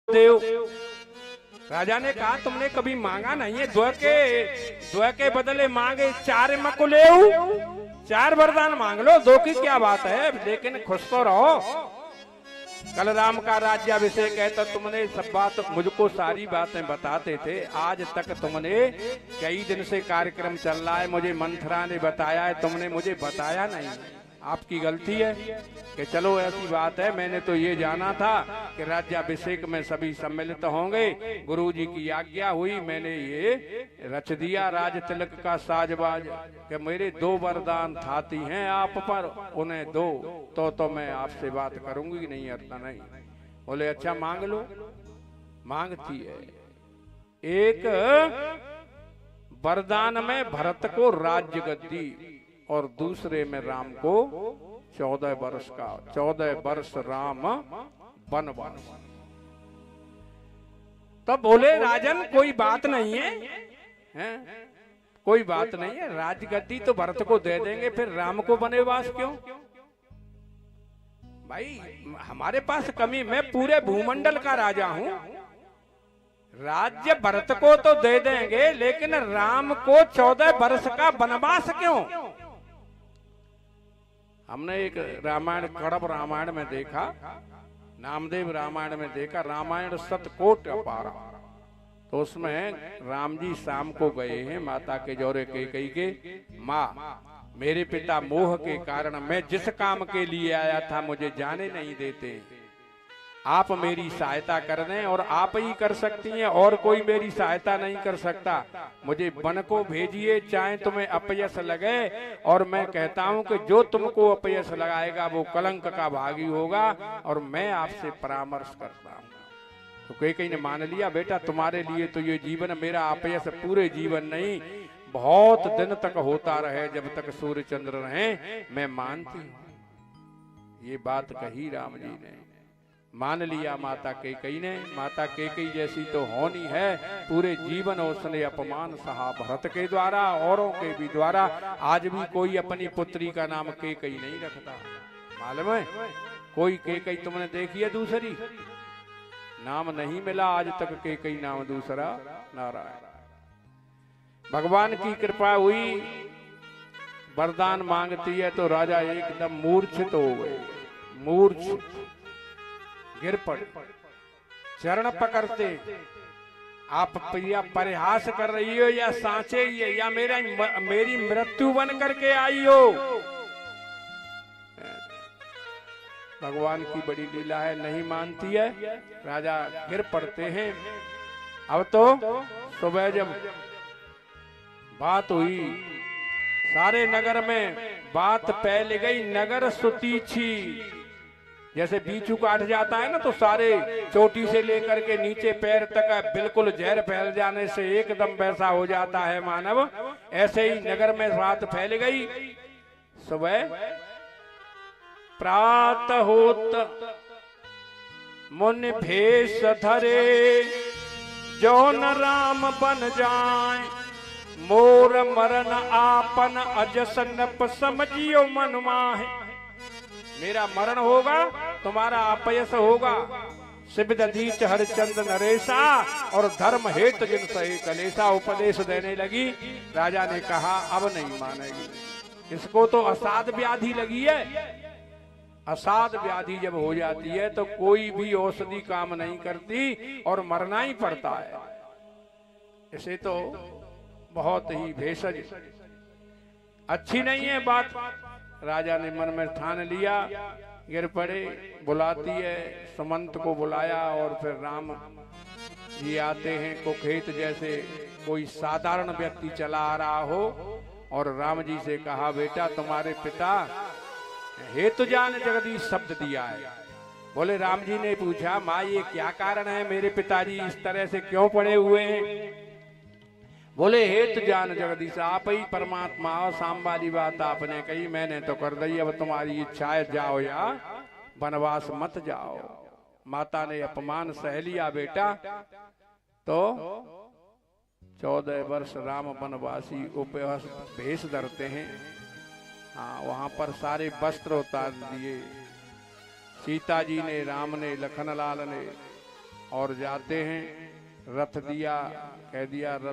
देव। राजा ने कहा तुमने कभी मांगा नहीं है, द्व के बदले मांगे 4 मकुले, 4 वरदान मांग लो, 2 की क्या बात है, लेकिन खुश तो रहो। कल राम का राज्याभिषेक है तो तुमने सब बात मुझको सारी बातें बताते थे, आज तक तुमने कई दिन से कार्यक्रम चल रहा है, मुझे मंथरा ने बताया है, तुमने मुझे बताया नहीं। आपकी गलती है कि चलो ऐसी बात है, मैंने तो ये जाना था कि राज्याभिषेक में सभी सम्मिलित होंगे, गुरुजी की आज्ञा हुई, मैंने ये रच दिया राज तिलक का साजबाज कि मेरे 2 वरदान थाती हैं आप पर, उन्हें दो तो मैं आपसे बात करूंगी, नहीं अर्थ नहीं। बोले अच्छा मांग लो। मांगती है, एक वरदान में भरत को राज्य गद्दी और दूसरे में राम को 14 वर्ष का 14 वर्ष राम वनवास। तब बोले राजन कोई बात नहीं है, कोई बात नहीं है, राजगद्दी तो भरत को दे देंगे, फिर राम को वनवास क्यों? भाई हमारे पास कमी, मैं पूरे भूमंडल का राजा हूं, राज्य भरत को तो दे देंगे, लेकिन राम को 14 वर्ष का वनवास क्यों? हमने एक रामायण, कड़ब रामायण में देखा, नामदेव रामायण में देखा, रामायण सतकोट अपारा, तो उसमें राम जी शाम को गए हैं माता के जोरे कैकेयी के, माँ मेरे पिता मोह के कारण मैं जिस काम के लिए आया था मुझे जाने नहीं देते, आप मेरी सहायता कर दें, और आप ही कर सकती हैं, और कोई मेरी सहायता नहीं कर सकता, मुझे वन को भेजिए, चाहे तुम्हें अपयश लगे, और मैं कहता हूं कि जो तुमको अपयश लगाएगा वो कलंक का भागी होगा, और मैं आपसे परामर्श करता हूं। तो कैकेयी ने मान लिया, बेटा तुम्हारे लिए तो ये जीवन, मेरा अपयश पूरे जीवन नहीं, बहुत दिन तक होता रहे, जब तक सूर्य चंद्र रहे, मैं मानती हूं। ये बात कही राम जी ने, मान लिया माता कैकेयी ने। माता कैकेयी जैसी तो होनी है, पूरे जीवन उसने अपमान सहा भरत के द्वारा, औरों के भी द्वारा। आज भी कोई अपनी पुत्री का नाम कैकेयी नहीं रखता, मालूम है? कोई कैकेयी तुमने देखी है दूसरी? नाम नहीं मिला आज तक कैकेयी नाम दूसरा। नारायण, भगवान की कृपा हुई, वरदान मांगती है तो राजा एकदम मूर्छित हो गए, मूर्छित गिर पड़े, चरण पकड़ते, आप प्रिया परिहास कर रही हो या सांचे ही है, या मेरी मृत्यु बन करके आई हो? भगवान की बड़ी लीला है, नहीं मानती है, राजा गिर पड़ते हैं। अब तो सुबह जब बात हुई, सारे नगर में बात फैल गई, नगर सुतीछी, जैसे बीचू काट जाता है ना, तो सारे चोटी से लेकर के नीचे पैर तक बिल्कुल जहर फैल जाने से एकदम वैसा हो जाता है मानव, ऐसे ही नगर में बात फैल गई। सुबह प्रात होत मुनि भेष धरे, जौन राम बन जाए, मोर मरण आपन अजस नप समझियो मन माहे। मेरा मरण होगा, तुम्हारा अपयश होगा, शिवदधीच हरिचंद नरेशा, और धर्म हेतु जिन सही कलेशा। उपदेश देने लगी, राजा ने कहा अब नहीं मानेगी, इसको तो असाध व्याधि लगी है। असाध व्याधि जब हो जाती है तो कोई भी औषधि काम नहीं करती और मरना ही पड़ता है। इसे तो बहुत ही भेषज, अच्छी नहीं है बात। राजा ने मन में ठान लिया, गिर पड़े, बुलाती है, सुमंत को बुलाया, और फिर राम जी आते हैं कुखेत, जैसे कोई साधारण व्यक्ति चला आ रहा हो, और राम जी से कहा बेटा तुम्हारे पिता हेतु जान जगदीश शब्द दिया है। बोले राम जी ने पूछा माँ ये क्या कारण है, मेरे पिताजी इस तरह से क्यों पड़े हुए हैं? बोले हेतु जान जगदीश, आप ही परमात्मा हो, शाम वाली बात आपने कही, मैंने तो कर दी, अब तुम्हारी इच्छा है जाओ या वनवास मत जाओ। माता ने अपमान सह लिया बेटा, तो 14 वर्ष राम वनवासी उपवास भेष धरते हैं। हाँ, वहां पर सारे वस्त्र उतार दिए, सीता जी ने, राम ने, लखनलाल ने, और जाते हैं, रथ दिया, कह दिया रथ